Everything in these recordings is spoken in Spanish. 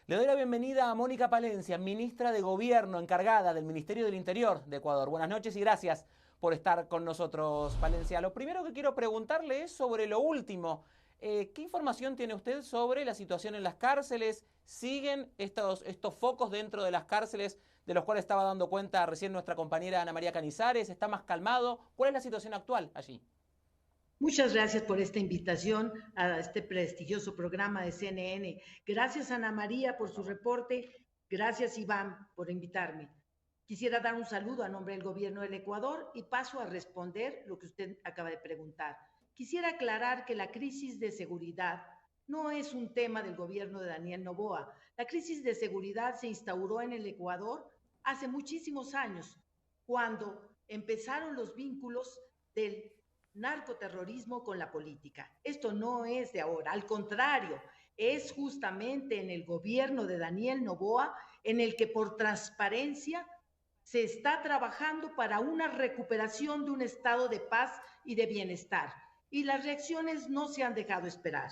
Le doy la bienvenida a Mónica Palencia, ministra de Gobierno encargada del Ministerio del Interior de Ecuador. Buenas noches y gracias por estar con nosotros, Palencia. Lo primero que quiero preguntarle es sobre lo último. ¿Qué información tiene usted sobre la situación en las cárceles? ¿Siguen estos focos dentro de las cárceles de los cuales estaba dando cuenta recién nuestra compañera Ana María Canizares? ¿Está más calmado? ¿Cuál es la situación actual allí? Muchas gracias por esta invitación a este prestigioso programa de CNN. Gracias, Ana María, por su reporte. Gracias, Iván, por invitarme. Quisiera dar un saludo a nombre del gobierno del Ecuador y paso a responder lo que usted acaba de preguntar. Quisiera aclarar que la crisis de seguridad no es un tema del gobierno de Daniel Noboa. La crisis de seguridad se instauró en el Ecuador hace muchísimos años, cuando empezaron los vínculos del narcoterrorismo con la política. Esto no es de ahora, al contrario, es justamente en el gobierno de Daniel Noboa en el que por transparencia se está trabajando para una recuperación de un estado de paz y de bienestar. Y las reacciones no se han dejado esperar.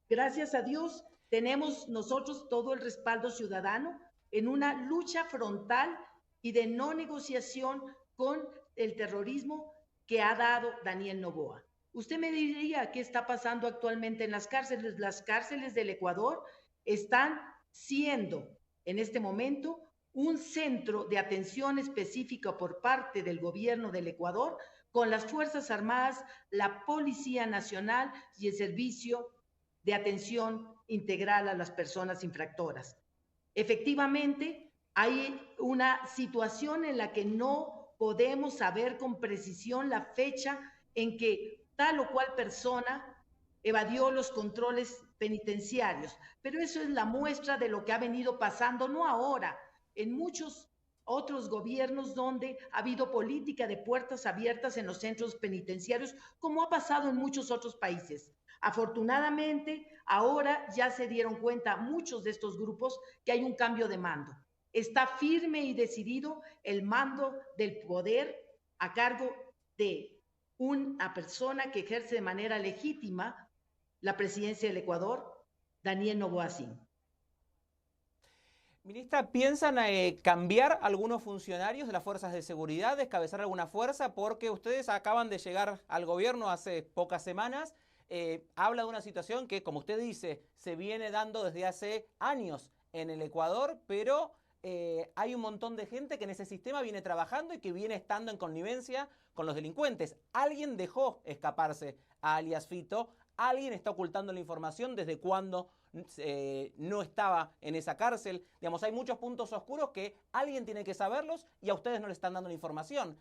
Gracias a Dios, tenemos nosotros todo el respaldo ciudadano en una lucha frontal y de no negociación con el terrorismo que ha dado Daniel Noboa. Usted me diría qué está pasando actualmente en las cárceles. Las cárceles del Ecuador están siendo en este momento un centro de atención específica por parte del gobierno del Ecuador con las Fuerzas Armadas, la Policía Nacional y el Servicio de Atención Integral a las Personas Infractoras. Efectivamente, hay una situación en la que no podemos saber con precisión la fecha en que tal o cual persona evadió los controles penitenciarios, pero eso es la muestra de lo que ha venido pasando, no ahora, en muchos otros gobiernos donde ha habido política de puertas abiertas en los centros penitenciarios, como ha pasado en muchos otros países. Afortunadamente, ahora ya se dieron cuenta muchos de estos grupos que hay un cambio de mando. Está firme y decidido el mando del poder a cargo de una persona que ejerce de manera legítima la presidencia del Ecuador, Daniel Noboa Sin. Ministra, ¿piensan cambiar algunos funcionarios de las fuerzas de seguridad, descabezar alguna fuerza? Porque ustedes acaban de llegar al gobierno hace pocas semanas. Habla de una situación que, como usted dice, se viene dando desde hace años en el Ecuador, pero hay un montón de gente que en ese sistema viene trabajando y que viene estando en connivencia con los delincuentes. Alguien dejó escaparse a alias Fito, alguien está ocultando la información desde cuando no estaba en esa cárcel. Digamos, hay muchos puntos oscuros que alguien tiene que saberlos y a ustedes no le están dando la información.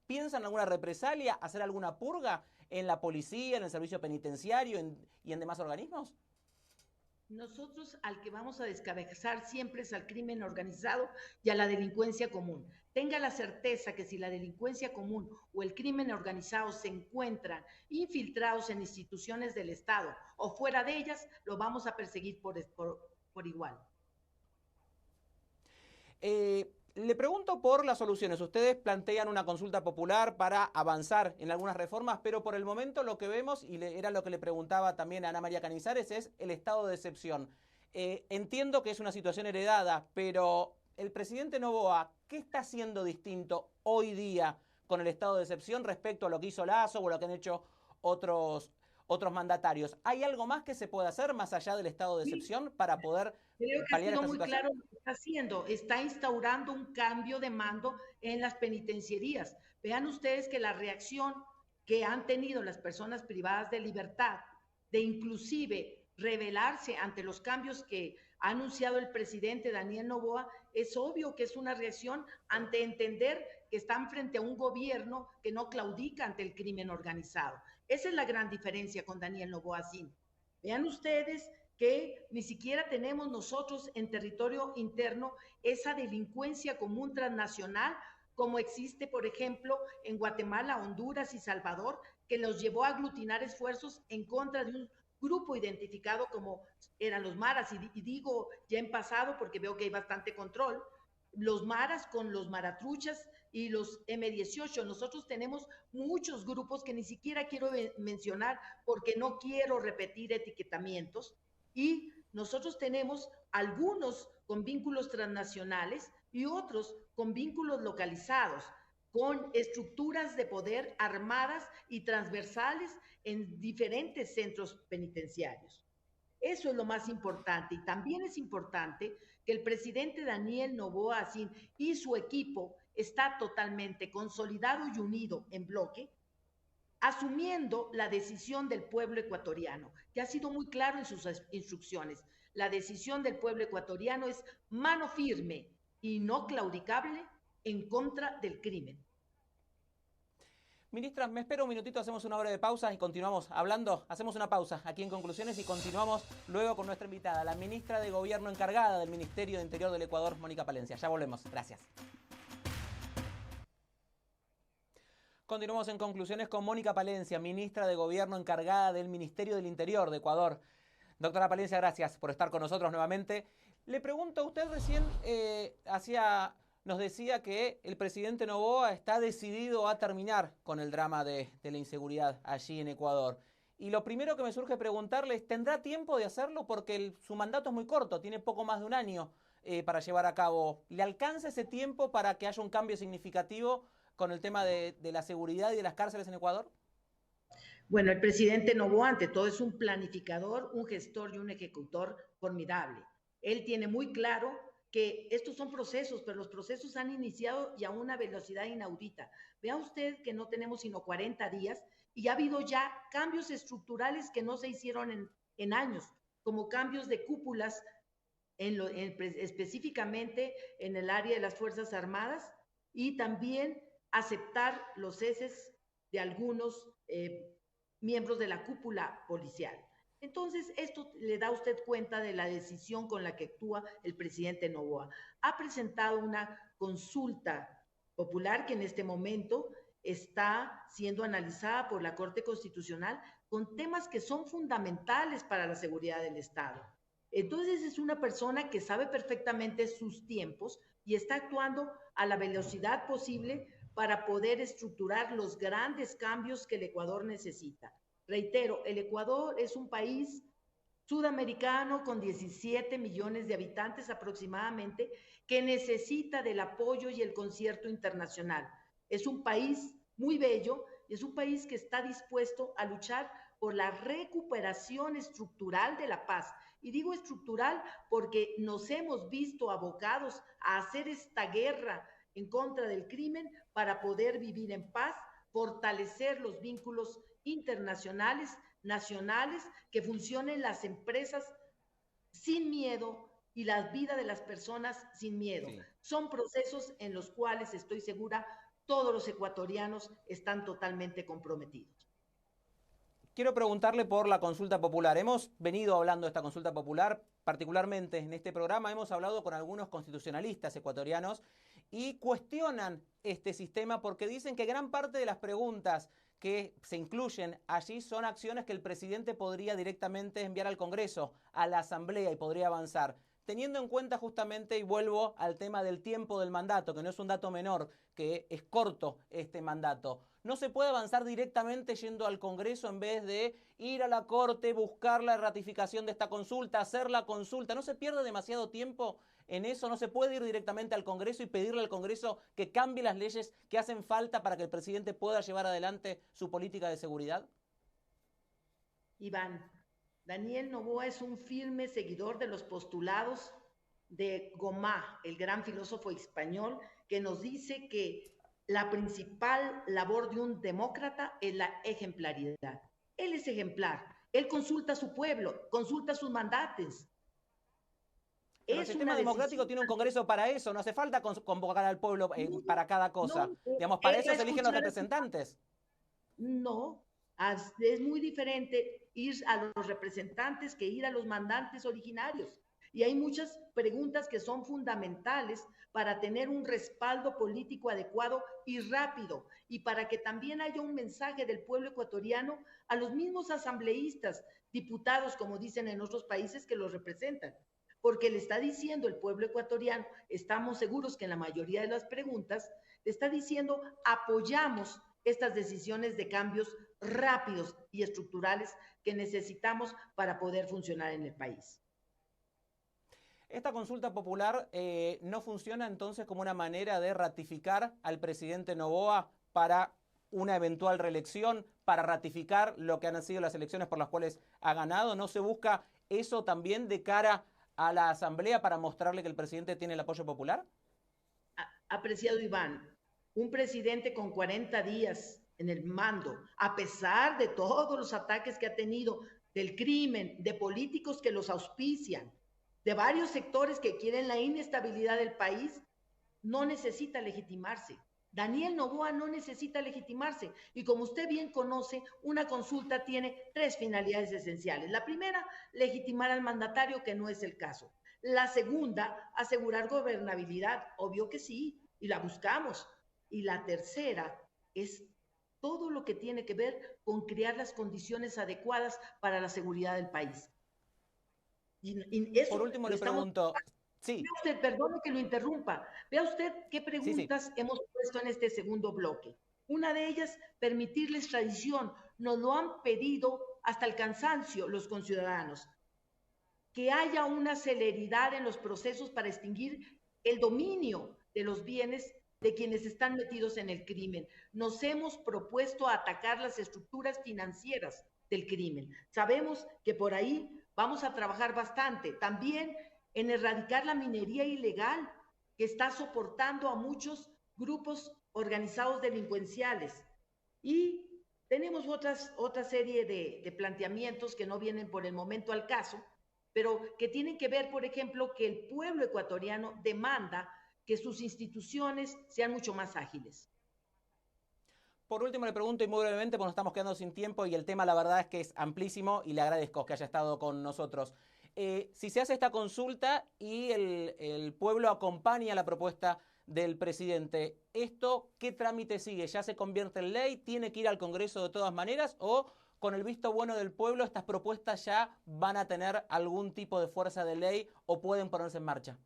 ¿Piensan en alguna represalia, hacer alguna purga en la policía, en el servicio penitenciario y en demás organismos? Nosotros al que vamos a descabezar siempre es al crimen organizado y a la delincuencia común. Tenga la certeza que si la delincuencia común o el crimen organizado se encuentran infiltrados en instituciones del Estado o fuera de ellas, lo vamos a perseguir por igual. Le pregunto por las soluciones. Ustedes plantean una consulta popular para avanzar en algunas reformas, pero por el momento lo que vemos, y era lo que le preguntaba también a Ana María Canizares, es el estado de excepción. Entiendo que es una situación heredada, pero el presidente Noboa, ¿qué está haciendo distinto hoy día con el estado de excepción respecto a lo que hizo Lazo o lo que han hecho otros, otros mandatarios? ¿Hay algo más que se puede hacer más allá del estado de Sí, excepción para poder creo que ha paliar sido esta muy situación? claro lo que está haciendo. Está instaurando un cambio de mando en las penitenciarías. Vean ustedes que la reacción que han tenido las personas privadas de libertad, de inclusive rebelarse ante los cambios que ha anunciado el presidente Daniel Noboa, es obvio que es una reacción ante entender que están frente a un gobierno que no claudica ante el crimen organizado. Esa es la gran diferencia con Daniel Noboa Sin. Vean ustedes que ni siquiera tenemos nosotros en territorio interno esa delincuencia común transnacional como existe, por ejemplo, en Guatemala, Honduras y Salvador, que nos llevó a aglutinar esfuerzos en contra de un grupo identificado como eran los maras, y digo ya en pasado porque veo que hay bastante control, los maras con los maratruchas y los M18. Nosotros tenemos muchos grupos que ni siquiera quiero mencionar porque no quiero repetir etiquetamientos, y Nosotros tenemos algunos con vínculos transnacionales y otros con vínculos localizados, con estructuras de poder armadas y transversales en diferentes centros penitenciarios. Eso es lo más importante. Y también es importante que el presidente Daniel Noboa Asín y su equipo está totalmente consolidado y unido en bloque, asumiendo la decisión del pueblo ecuatoriano, que ha sido muy claro en sus instrucciones. La decisión del pueblo ecuatoriano es mano firme y no claudicable en contra del crimen. Ministra, me espero un minutito, hacemos una breve pausa y continuamos hablando. Hacemos una pausa aquí en Conclusiones y continuamos luego con nuestra invitada, la ministra de Gobierno encargada del Ministerio de Interior del Ecuador, Mónica Palencia. Ya volvemos. Gracias. Continuamos en Conclusiones con Mónica Palencia, ministra de Gobierno encargada del Ministerio del Interior de Ecuador. Doctora Palencia, gracias por estar con nosotros nuevamente. Le pregunto, usted recién nos decía que el presidente Noboa está decidido a terminar con el drama de la inseguridad allí en Ecuador. Y lo primero que me surge preguntarle es, ¿tendrá tiempo de hacerlo? Porque su mandato es muy corto, tiene poco más de un año para llevar a cabo. ¿Le alcanza ese tiempo para que haya un cambio significativo con el tema de la seguridad y de las cárceles en Ecuador? Bueno, el presidente Noboa, ante todo, es un planificador, un gestor y un ejecutor formidable. Él tiene muy claro que estos son procesos, pero los procesos han iniciado y a una velocidad inaudita. Vea usted que no tenemos sino 40 días y ha habido ya cambios estructurales que no se hicieron en años, como cambios de cúpulas específicamente en el área de las Fuerzas Armadas y también aceptar los ceses de algunos miembros de la cúpula policial. Entonces, esto le da a usted cuenta de la decisión con la que actúa el presidente Noboa. Ha presentado una consulta popular que en este momento está siendo analizada por la Corte Constitucional con temas que son fundamentales para la seguridad del Estado. Entonces, es una persona que sabe perfectamente sus tiempos y está actuando a la velocidad posible para poder estructurar los grandes cambios que el Ecuador necesita. Reitero, el Ecuador es un país sudamericano con 17 millones de habitantes aproximadamente que necesita del apoyo y el concierto internacional. Es un país muy bello y es un país que está dispuesto a luchar por la recuperación estructural de la paz. Y digo estructural porque nos hemos visto abocados a hacer esta guerra en contra del crimen para poder vivir en paz, fortalecer los vínculos internacionales, nacionales, que funcionen las empresas sin miedo y la vida de las personas sin miedo. Sí. Son procesos en los cuales estoy segura todos los ecuatorianos están totalmente comprometidos. Quiero preguntarle por la consulta popular. Hemos venido hablando de esta consulta popular, particularmente en este programa hemos hablado con algunos constitucionalistas ecuatorianos y cuestionan este sistema porque dicen que gran parte de las preguntas que se incluyen allí son acciones que el presidente podría directamente enviar al Congreso, a la Asamblea y podría avanzar. Teniendo en cuenta justamente, y vuelvo al tema del tiempo del mandato, que no es un dato menor, que es corto este mandato, ¿no se puede avanzar directamente yendo al Congreso en vez de ir a la Corte, buscar la ratificación de esta consulta, hacer la consulta? ¿No se pierde demasiado tiempo en eso? ¿No se puede ir directamente al Congreso y pedirle al Congreso que cambie las leyes que hacen falta para que el presidente pueda llevar adelante su política de seguridad? Iván, Daniel Noboa es un firme seguidor de los postulados de Gomá, el gran filósofo español, que nos dice que la principal labor de un demócrata es la ejemplaridad. Él es ejemplar, él consulta a su pueblo, consulta a sus mandantes. Pero el sistema democrático tiene un Congreso para eso, no hace falta convocar al pueblo para cada cosa. Digamos, para eso se eligen los representantes. No, es muy diferente ir a los representantes que ir a los mandantes originarios. Y hay muchas preguntas que son fundamentales para tener un respaldo político adecuado y rápido, y para que también haya un mensaje del pueblo ecuatoriano a los mismos asambleístas, diputados, como dicen en otros países, que los representan. Porque le está diciendo el pueblo ecuatoriano, estamos seguros que en la mayoría de las preguntas, le está diciendo, apoyamos estas decisiones de cambios rápidos y estructurales que necesitamos para poder funcionar en el país. Esta consulta popular no funciona entonces como una manera de ratificar al presidente Noboa para una eventual reelección, para ratificar lo que han sido las elecciones por las cuales ha ganado. ¿No se busca eso también de cara a la Asamblea para mostrarle que el presidente tiene el apoyo popular? Apreciado Iván, un presidente con 40 días en el mando, a pesar de todos los ataques que ha tenido del crimen, de políticos que los auspician, de varios sectores que quieren la inestabilidad del país, no necesita legitimarse. Daniel Noboa no necesita legitimarse. Y como usted bien conoce, una consulta tiene 3 finalidades esenciales. La primera, legitimar al mandatario, que no es el caso. La segunda, asegurar gobernabilidad, obvio que sí, y la buscamos. Y la tercera es todo lo que tiene que ver con crear las condiciones adecuadas para la seguridad del país. Y eso por último le pregunto, sí. Vea usted, perdone que lo interrumpa, vea usted qué preguntas hemos puesto en este segundo bloque. Una de ellas, permitir la extradición. Nos lo han pedido hasta el cansancio los conciudadanos. Que haya una celeridad en los procesos para extinguir el dominio de los bienes de quienes están metidos en el crimen. Nos hemos propuesto atacar las estructuras financieras del crimen. Sabemos que por ahí vamos a trabajar bastante. También en erradicar la minería ilegal que está soportando a muchos grupos organizados delincuenciales. Y tenemos otra serie de planteamientos que no vienen por el momento al caso, pero que tienen que ver, por ejemplo, que el pueblo ecuatoriano demanda que sus instituciones sean mucho más ágiles. Por último le pregunto y muy brevemente, porque nos estamos quedando sin tiempo y el tema la verdad es que es amplísimo y le agradezco que haya estado con nosotros. Si se hace esta consulta y el pueblo acompaña la propuesta del presidente, ¿esto qué trámite sigue? ¿Ya se convierte en ley? ¿Tiene que ir al Congreso de todas maneras? ¿O con el visto bueno del pueblo estas propuestas ya van a tener algún tipo de fuerza de ley o pueden ponerse en marcha?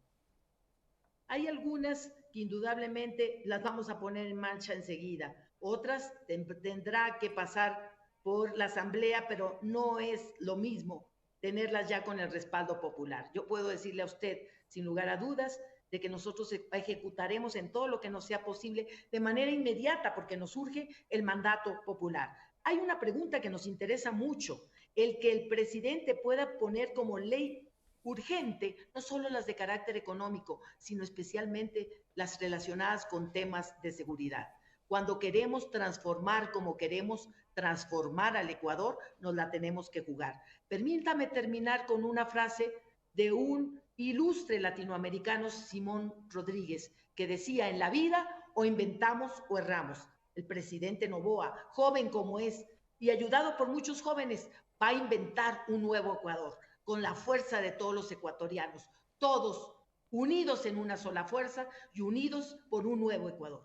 Hay algunas que indudablemente las vamos a poner en marcha enseguida. Otras tendrá que pasar por la Asamblea, pero no es lo mismo tenerlas ya con el respaldo popular. Yo puedo decirle a usted, sin lugar a dudas, de que nosotros ejecutaremos en todo lo que nos sea posible de manera inmediata, porque nos surge el mandato popular. Hay una pregunta que nos interesa mucho, el que el presidente pueda poner como ley urgente, no solo las de carácter económico, sino especialmente las relacionadas con temas de seguridad. Cuando queremos transformar como queremos transformar al Ecuador, nos la tenemos que jugar. Permítame terminar con una frase de un ilustre latinoamericano, Simón Rodríguez, que decía: en la vida o inventamos o erramos. El presidente Noboa, joven como es y ayudado por muchos jóvenes, va a inventar un nuevo Ecuador con la fuerza de todos los ecuatorianos, todos unidos en una sola fuerza y unidos por un nuevo Ecuador.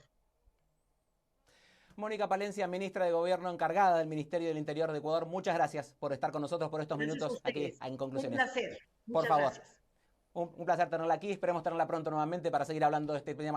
Mónica Palencia, ministra de Gobierno encargada del Ministerio del Interior de Ecuador, muchas gracias por estar con nosotros por estos minutos aquí en Conclusiones. Un placer. Por favor. Un placer tenerla aquí, esperemos tenerla pronto nuevamente para seguir hablando de este tema.